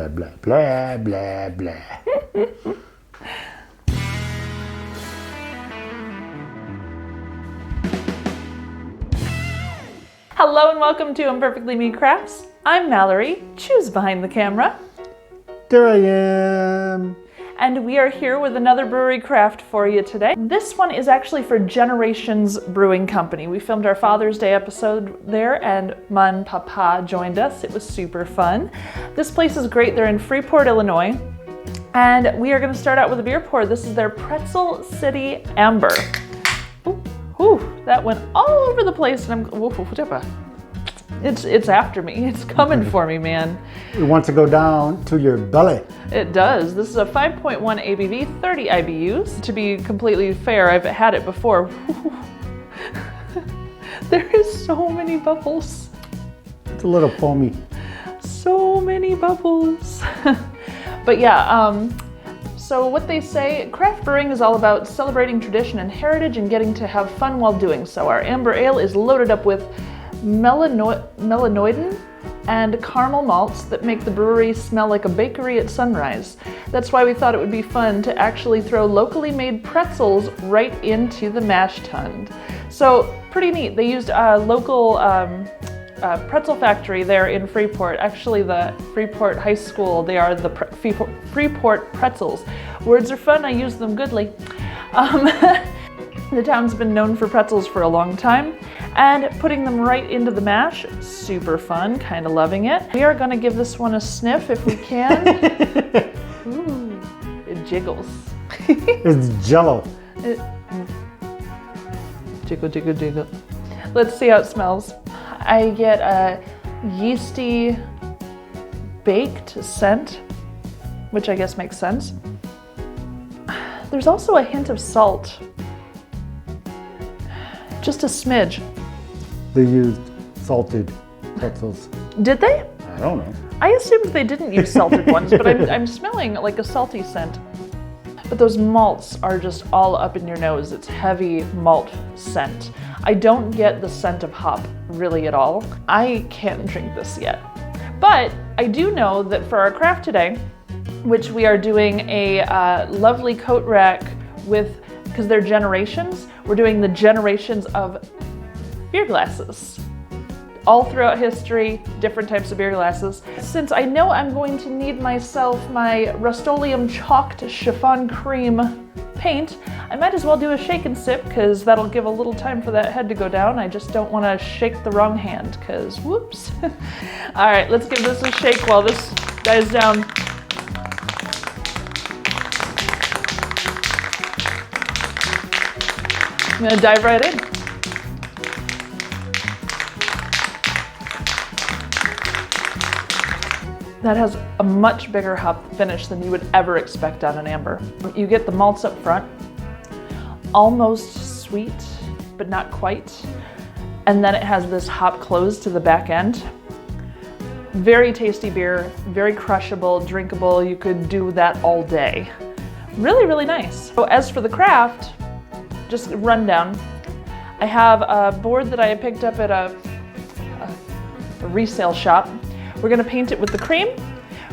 Blah, blah, blah, blah, blah. Hello and welcome to ImperfectlyMeCrafts. I'm Mallory, choose behind the camera. There I am. And we are here with another brewery craft for you today. This one is actually for Generations Brewing Company. We filmed our Father's Day episode there and Mon Papa joined us. It was super fun. This place is great. They're in Freeport, Illinois. And we are going to start out with a beer pour. This is their Pretzel City Amber. Ooh, that went all over the place and it's after me. It's coming for me, man. It wants to go down to your belly. It does. This is a 5.1 ABV, 30 IBUs. To be completely fair, I've had it before. There is so many bubbles. It's a little foamy. So many bubbles. But yeah, so what they say, craft brewing is all about celebrating tradition and heritage and getting to have fun while doing so. Our amber ale is loaded up with melanoidin and caramel malts that make the brewery smell like a bakery at sunrise. That's why we thought it would be fun to actually throw locally made pretzels right into the mash tun. So pretty neat. They used a local pretzel factory there in Freeport. Actually, the Freeport High School, they are the Freeport pretzels. Words are fun, I use them goodly. The town's been known for pretzels for a long time, and putting them right into the mash, super fun, kind of loving it. We are gonna give this one a sniff if we can. Ooh, it jiggles. It's jello. Jiggle, jiggle, jiggle. Let's see how it smells. I get a yeasty baked scent, which I guess makes sense. There's also a hint of salt. Just a smidge. They used salted pretzels. Did they? I don't know. I assumed they didn't use salted ones, but I'm smelling like a salty scent. But those malts are just all up in your nose. It's heavy malt scent. I don't get the scent of hop really at all. I can't drink this yet. But I do know that for our craft today, which we are doing a lovely coat rack with, because they're generations, we're doing the generations of beer glasses. All throughout history, different types of beer glasses. Since I know I'm going to need myself my Rust-Oleum chalked chiffon cream paint, I might as well do a shake and sip because that'll give a little time for that head to go down. I just don't want to shake the wrong hand because whoops. All right, let's give this a shake while this dies down. I'm gonna dive right in. That has a much bigger hop finish than you would ever expect on an amber. You get the malts up front, almost sweet, but not quite. And then it has this hop close to the back end. Very tasty beer, very crushable, drinkable. You could do that all day. Really, really nice. So as for the craft, just a rundown. I have a board that I picked up at a resale shop. We're gonna paint it with the cream.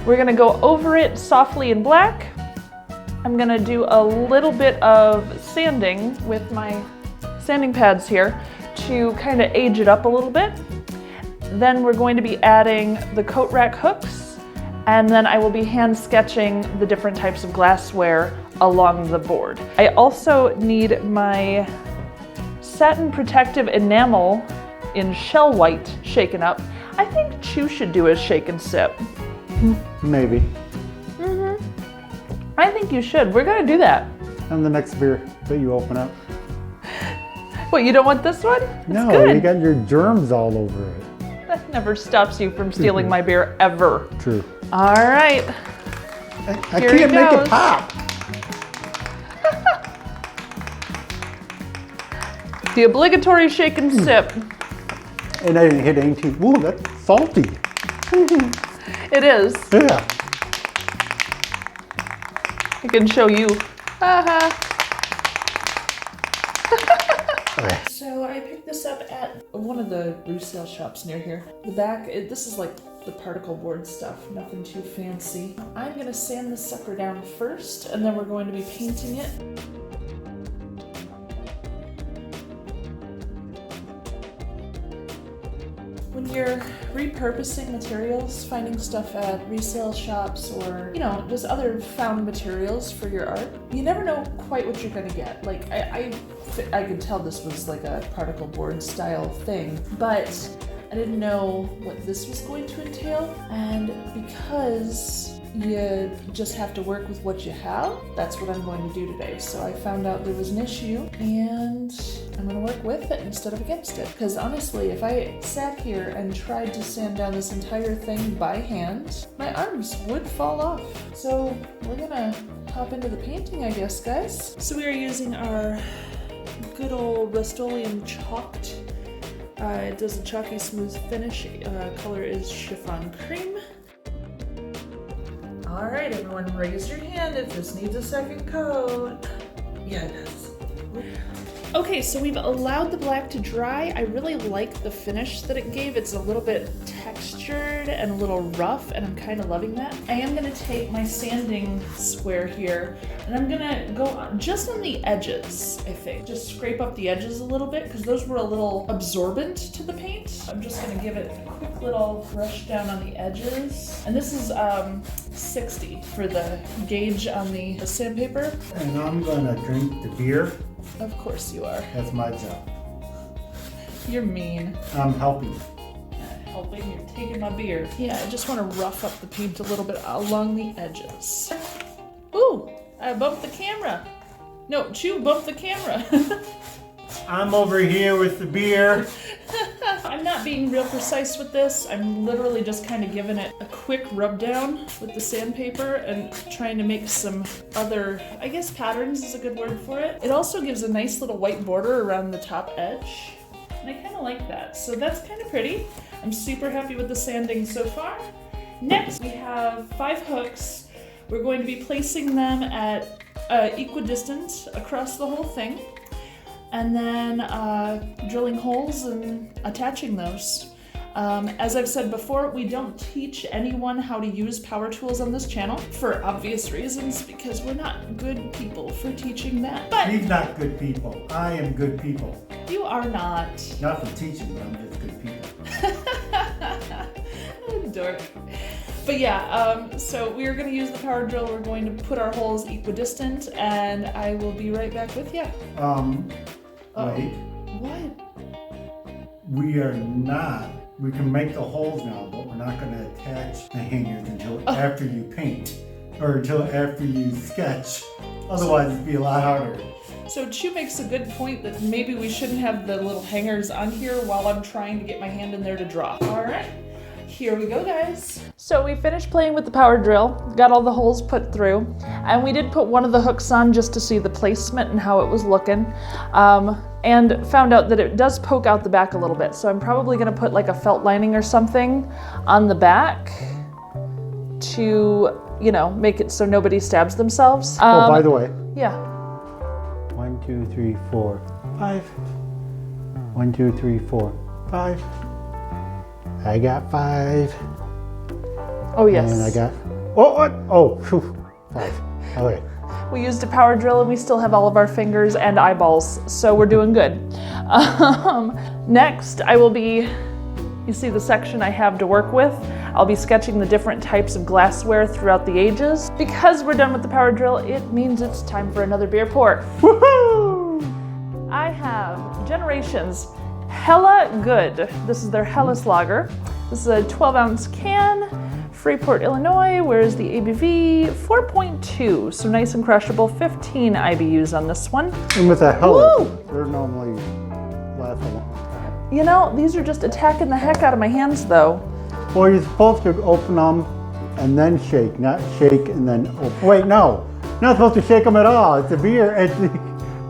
We're gonna go over it softly in black. I'm gonna do a little bit of sanding with my sanding pads here to kind of age it up a little bit. Then we're going to be adding the coat rack hooks, and then I will be hand sketching the different types of glassware along the board. I also need my satin protective enamel in shell white shaken up. I think Chew should do a shake and sip. Maybe. I think you should. We're gonna do that. And the next beer that you open up. What, you don't want this one? It's No, good. you got your germs all over it. That never stops you from stealing my beer ever. True. All right. I Here can't he make goes. it pop. The obligatory shake and sip. And I didn't hit anything. Ooh, that's salty. It is. Yeah. I can show you. Okay. So I picked this up at one of the resale shops near here. The back, this is like the particle board stuff, nothing too fancy. I'm gonna sand this sucker down first, and then we're going to be painting it. When you're repurposing materials, finding stuff at resale shops or, you know, just other found materials for your art, you never know quite what you're gonna get. Like, I could tell this was like a particle board style thing, but I didn't know what this was going to entail. And because you just have to work with what you have, that's what I'm going to do today. So I found out there was an issue, and I'm gonna work with it instead of against it. Because honestly, if I sat here and tried to sand down this entire thing by hand, my arms would fall off. So we're gonna hop into the painting, I guess, guys. So we are using our good old Rust-Oleum chalked. It does a chalky smooth finish. Color is chiffon cream. All right, everyone, raise your hand if this needs a second coat. Yeah, it does. Okay, so we've allowed the black to dry. I really like the finish that it gave. It's a little bit textured and a little rough, and I'm kind of loving that. I am gonna take my sanding square here, and I'm gonna go just on the edges, I think. Just scrape up the edges a little bit, because those were a little absorbent to the paint. I'm just gonna give it a quick little brush down on the edges. And this is 60 for the gauge on the sandpaper. And I'm gonna drink the beer. Of course you are. That's my job. You're mean. I'm helping. Helping, you're taking my beer. Yeah, I just want to rough up the paint a little bit along the edges. Ooh, I bumped the camera. No, Chew bumped the camera. I'm over here with the beer. I'm not being real precise with this. I'm literally just kind of giving it a quick rub down with the sandpaper and trying to make some other, I guess patterns is a good word for it. It also gives a nice little white border around the top edge, and I kind of like that. So that's kind of pretty. I'm super happy with the sanding so far. Next, we have 5 hooks. We're going to be placing them at equidistant across the whole thing, and then drilling holes and attaching those. As I've said before, we don't teach anyone how to use power tools on this channel for obvious reasons, because we're not good people for teaching that. But He's not good people. I am good people. you are not. Not for teaching, but I'm just good people. Dork. But yeah, so we are going to use the power drill. We're going to put our holes equidistant, and I will be right back with you. Wait. What? We are not. We can make the holes now, but we're not going to attach the hangers until after you paint, or until after you sketch. Otherwise, it'd be a lot harder. So Chew makes a good point that maybe we shouldn't have the little hangers on here while I'm trying to get my hand in there to draw. All right, here we go, guys. So we finished playing with the power drill, got all the holes put through, and we did put one of the hooks on just to see the placement and how it was looking, and found out that it does poke out the back a little bit. So I'm probably gonna put like a felt lining or something on the back to, you know, make it so nobody stabs themselves. Oh, by the way. Yeah. 1, 2, 3, 4, 5. 1, 2, 3, 4, 5. I got 5. Oh yes. And I got, oh, 5. Okay. We used a power drill and we still have all of our fingers and eyeballs, so we're doing good. Next, I will be, you see the section I have to work with. I'll be sketching the different types of glassware throughout the ages. Because we're done with the power drill, it means it's time for another beer pour. Woohoo! I have Generations Hella Good. This is their Hellas Lager. This is a 12-ounce can. Freeport, Illinois. Where's the ABV? 4.2, so nice and crushable. 15 IBUs on this one. And with a Hellas, they're normally last a long time. You know, these are just attacking the heck out of my hands though. Well, you're supposed to open them and then shake, not shake and then open. Wait, no. Not supposed to shake them at all. It's a beer, it's the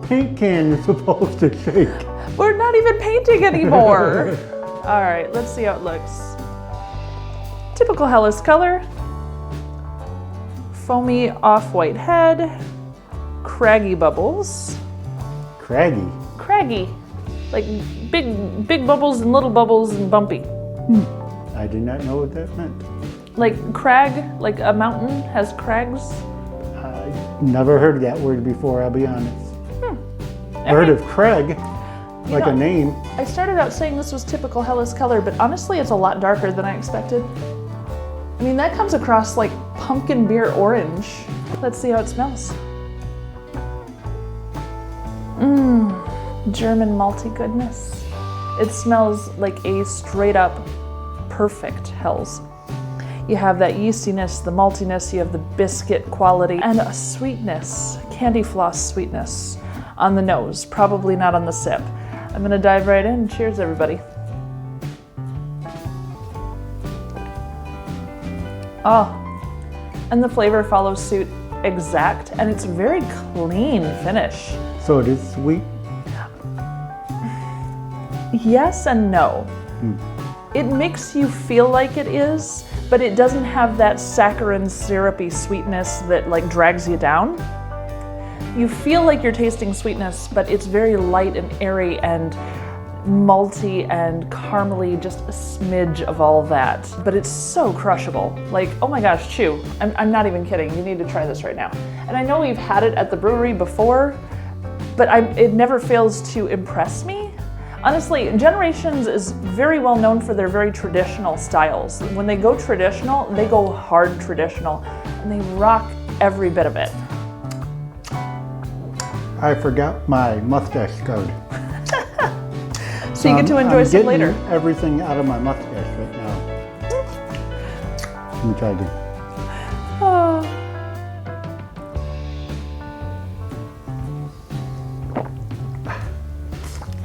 paint can you're supposed to shake. We're not even painting anymore. All right, let's see how it looks. Typical Hellas color. Foamy off-white head. Craggy bubbles. Craggy. Craggy. Like big bubbles and little bubbles and bumpy. I did not know what that meant. Like crag, like a mountain has crags. I never heard that word before, I'll be honest. I heard of Craig, like a name. I started out saying this was typical Hellas color, but honestly it's a lot darker than I expected. I mean, that comes across like pumpkin beer orange. Let's see how it smells. German malty goodness. It smells like a straight up perfect Hells. You have that yeastiness, the maltiness, you have the biscuit quality, and a sweetness, candy floss sweetness on the nose, probably not on the sip. I'm gonna dive right in. Cheers, everybody. Oh, and the flavor follows suit exact, and it's very clean finish. So it is sweet? Yes and no. It makes you feel like it is, but it doesn't have that saccharine, syrupy sweetness that like drags you down. You feel like you're tasting sweetness, but it's very light and airy and malty and caramely, just a smidge of all that. But it's so crushable. Like, oh my gosh, chew. I'm not even kidding. You need to try this right now. And I know we've had it at the brewery before, but it never fails to impress me. Honestly, Generations is very well known for their very traditional styles. When they go traditional, they go hard traditional, and they rock every bit of it. I forgot my mustache guard. So you get to enjoy some later. I'm getting everything out of my mustache right now. Let me try again. Oh.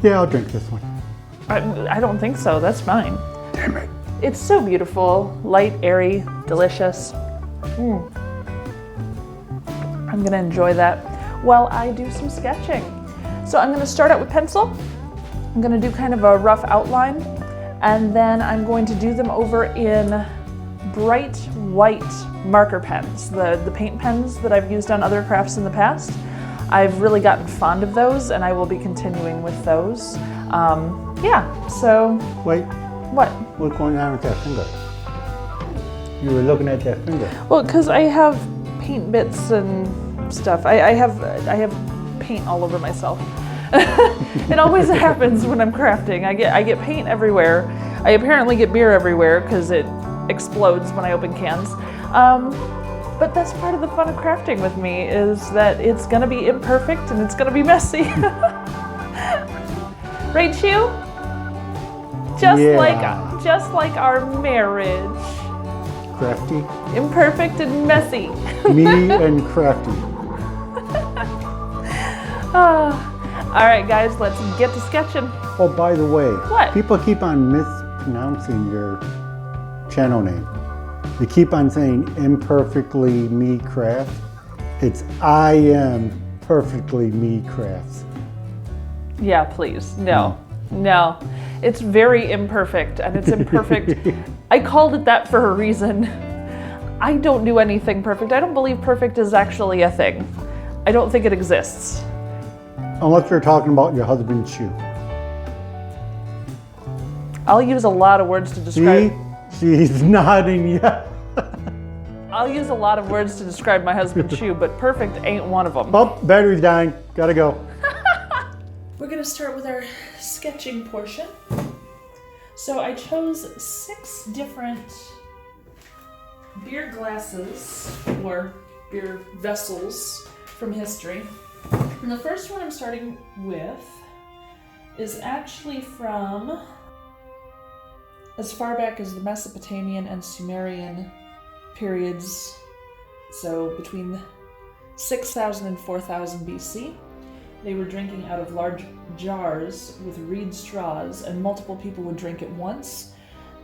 Yeah, I'll drink this one. I don't think so. That's fine. Damn it. It's so beautiful, light, airy, delicious. I'm gonna enjoy that while I do some sketching. So I'm gonna start out with pencil. I'm gonna do kind of a rough outline, and then I'm going to do them over in bright white marker pens, the paint pens that I've used on other crafts in the past. I've really gotten fond of those, and I will be continuing with those. Yeah, so... Wait. What? What's going on with that finger? You were looking at that finger. Well, because I have paint bits and stuff. I have paint all over myself. It always happens when I'm crafting. I get paint everywhere. I apparently get beer everywhere because it explodes when I open cans. But that's part of the fun of crafting with me, is that it's gonna be imperfect and it's gonna be messy. Right, Chew? Just like our marriage. Crafty? Imperfect and messy. Me and crafty. All right, guys, let's get to sketching. Oh, by the way. What? People keep on mispronouncing your channel name. They keep on saying ImperfectlyMeCrafts. It's ImperfectlyMeCrafts. Yeah, please. No. It's very imperfect, and it's imperfect. I called it that for a reason. I don't do anything perfect. I don't believe perfect is actually a thing. I don't think it exists. Unless you're talking about your husband's shoe. I'll use a lot of words to describe... See? She's nodding yes. I'll use a lot of words to describe my husband's shoe, but perfect ain't one of them. Oh, battery's dying. Gotta go. We're gonna start with our sketching portion. So I chose 6 different beer glasses, or beer vessels from history. And the first one I'm starting with is actually from as far back as the Mesopotamian and Sumerian periods, so between 6,000 and 4,000 BC. They were drinking out of large jars with reed straws, and multiple people would drink at once.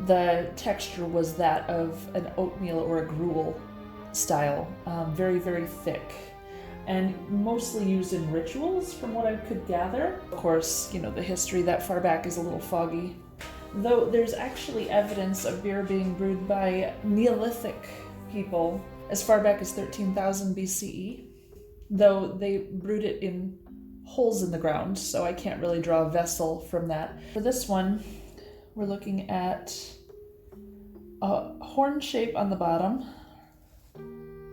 The texture was that of an oatmeal or a gruel style, very, very thick, and mostly used in rituals from what I could gather. Of course, the history that far back is a little foggy, though there's actually evidence of beer being brewed by Neolithic people as far back as 13,000 BCE, though they brewed it in holes in the ground, so I can't really draw a vessel from that. For this one, we're looking at a horn shape on the bottom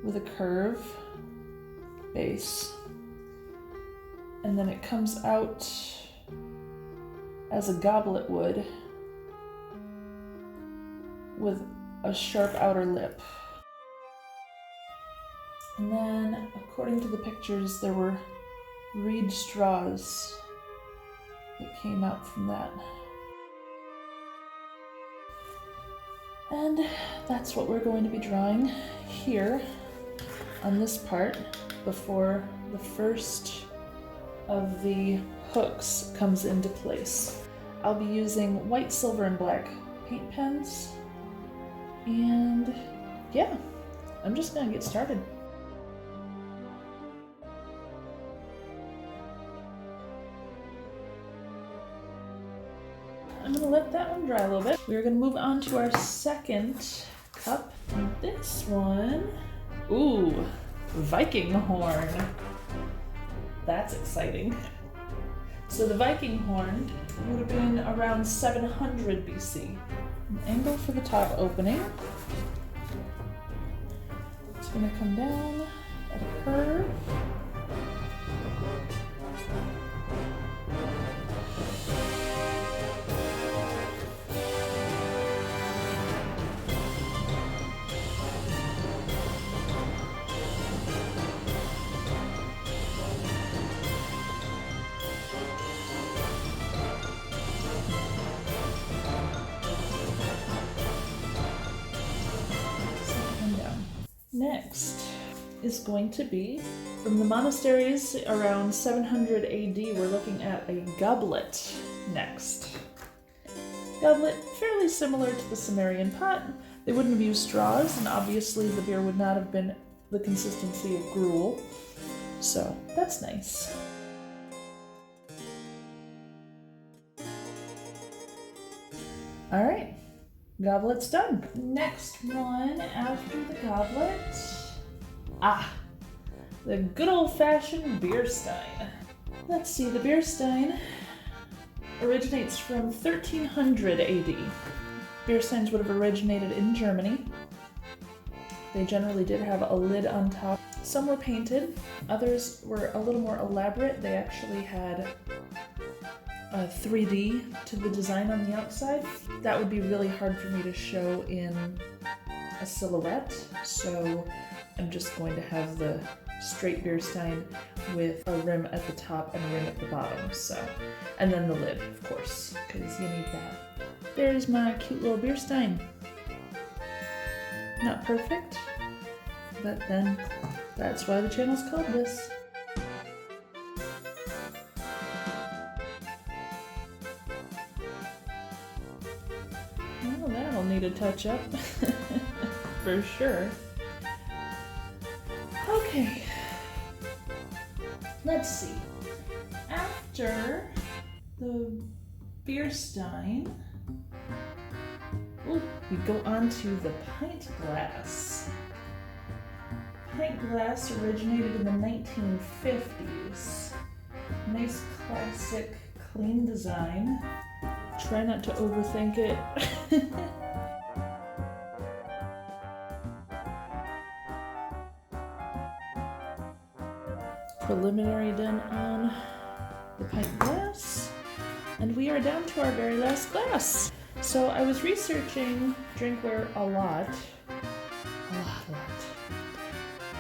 with a curve base. And then it comes out as a goblet would with a sharp outer lip. And then, according to the pictures, there were reed straws that came out from that. And that's what we're going to be drawing here on this part before the first of the hooks comes into place. I'll be using white, silver, and black paint pens. And yeah, I'm just gonna get started. I'm gonna let that one dry a little bit. We're gonna move on to our second cup. And this one, ooh, Viking horn. That's exciting. So the Viking horn would have been around 700 BC. An angle for the top opening. It's gonna come down at a curve. Next is going to be from the monasteries around 700 AD. We're looking at a goblet next. Goblet, fairly similar to the Sumerian pot. They wouldn't have used straws, and obviously the beer would not have been the consistency of gruel. So that's nice. All right. Goblet's done. Next one after the goblet. The good old-fashioned beer stein. Let's see, the beer stein originates from 1300 AD. Beer steins would have originated in Germany. They generally did have a lid on top. Some were painted, others were a little more elaborate. They actually had 3D to the design on the outside. That would be really hard for me to show in a silhouette, so I'm just going to have the straight beer stein with a rim at the top and a rim at the bottom, and then the lid, of course, because you need that. There's my cute little beer stein. Not perfect, but then that's why the channel's called this. Well, that'll need a touch up, for sure. Okay, let's see. After the beer stein, we go on to the pint glass. Pint glass originated in the 1950s. Nice, classic, clean design. Try not to overthink it. Preliminary done on the pint glass, and we are down to our very last glass. So I was researching drinkware a lot,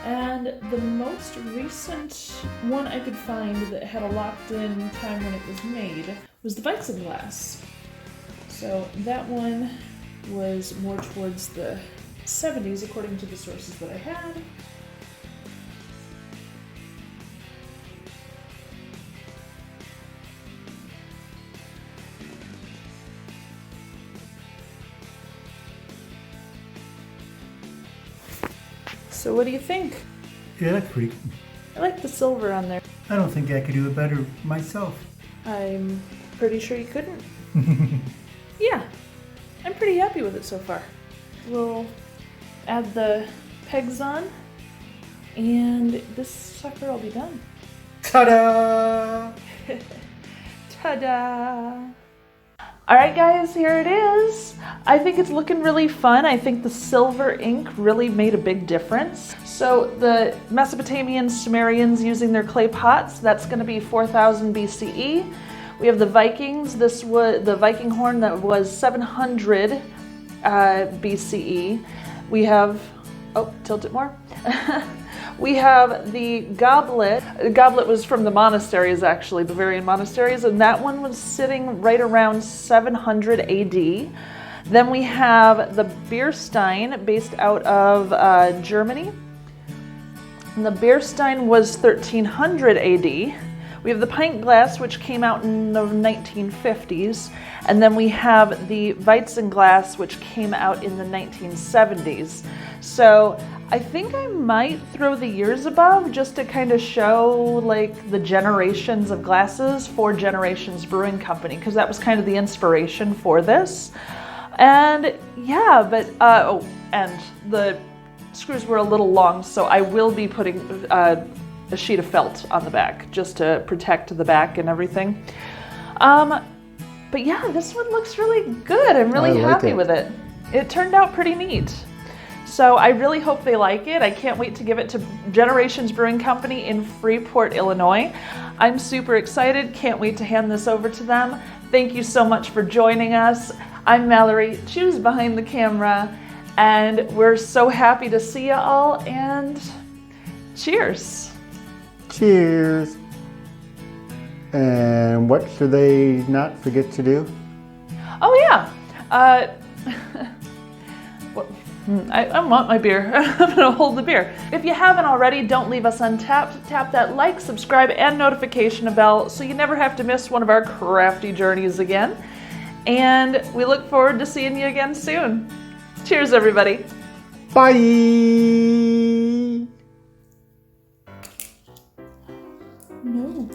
and the most recent one I could find that had a locked-in time when it was made was the Weizen glass. So that one was more towards the 70s, according to the sources that I had. So what do you think? Yeah, that's pretty cool. I like the silver on there. I don't think I could do it better myself. I'm pretty sure you couldn't. Yeah, I'm pretty happy with it so far. We'll add the pegs on, and this sucker will be done. Ta-da! Ta-da! All right, guys, here it is. I think it's looking really fun. I think the silver ink really made a big difference. So the Mesopotamian Sumerians using their clay pots, that's going to be 4000 BCE. We have the Vikings. This was the Viking horn that was 700 BCE. We have, oh, tilt it more. We have the goblet. The goblet was from the monasteries, actually, Bavarian monasteries, and that one was sitting right around 700 AD. Then we have the beer stein, based out of Germany. And the beer stein was 1300 AD. We have the pint glass, which came out in the 1950s. And then we have the Weizen glass, which came out in the 1970s. So I think I might throw the years above just to kind of show like the generations of glasses for Generations Brewing Company, because that was kind of the inspiration for this. And yeah, but, oh, and the screws were a little long, so I will be putting a sheet of felt on the back just to protect the back and everything. But yeah, this one looks really good. I'm really happy with it. It turned out pretty neat. So I really hope they like it. I can't wait to give it to Generations Brewing Company in Freeport, Illinois. I'm super excited. Can't wait to hand this over to them. Thank you so much for joining us. I'm Mallory, Choose behind the camera, and we're so happy to see you all, and cheers. Cheers. And what should they not forget to do? Oh yeah, I want my beer. I'm gonna hold the beer. If you haven't already, don't leave us untapped. Tap that like, subscribe, and notification bell so you never have to miss one of our crafty journeys again. And we look forward to seeing you again soon. Cheers, everybody. Bye. No.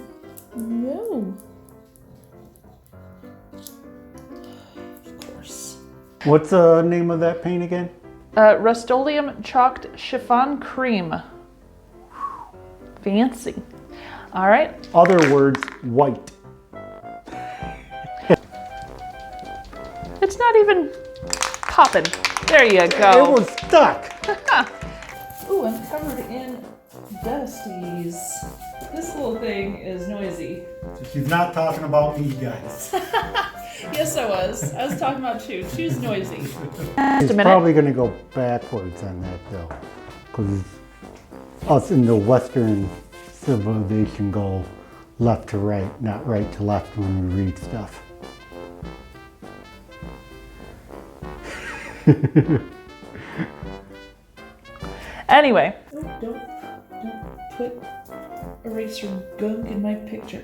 Of course. What's the name of that paint again? Rust-Oleum Chalked Chiffon Cream. Fancy. All right. Other words, white. It's not even popping. There you go. It was stuck. Ooh, I'm covered in dusties. This little thing is noisy. She's not talking about me, guys. Yes, I was. I was talking about Chew. Chew's noisy. It's probably going to go backwards on that, though. Because us in the Western civilization go left to right, not right to left when we read stuff. Anyway. Oh, don't put eraser gunk in my picture.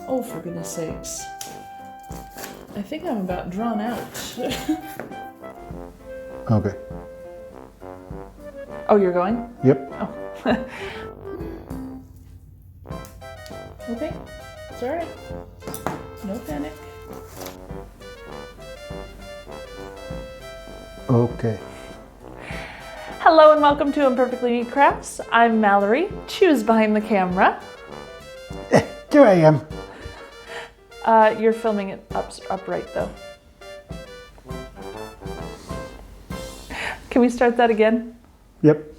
Oh, for goodness sakes. I think I'm about drawn out. Okay. Oh, you're going? Yep. Oh. Okay. It's all right. No panic. Okay. Hello and welcome to ImperfectlyMeCrafts. I'm Mallory, Choose behind the camera. There I am. You're filming it upright though. Can we start that again? Yep.